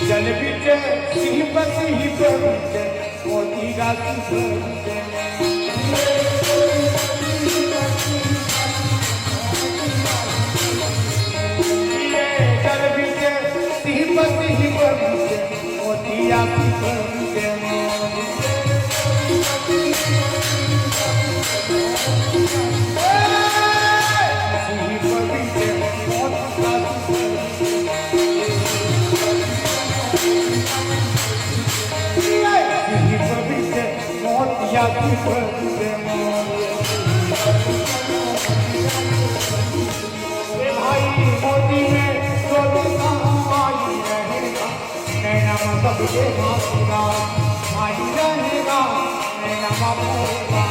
जल बिचे श्रीपति ही बचे मोती राशि बचे जल बिचे श्रीपति ही बचे मोती राशि बचे भाई मोती में जो आई रहेगा नैना मतलब ये मासूगा आई रहेगा नैना बाबूगा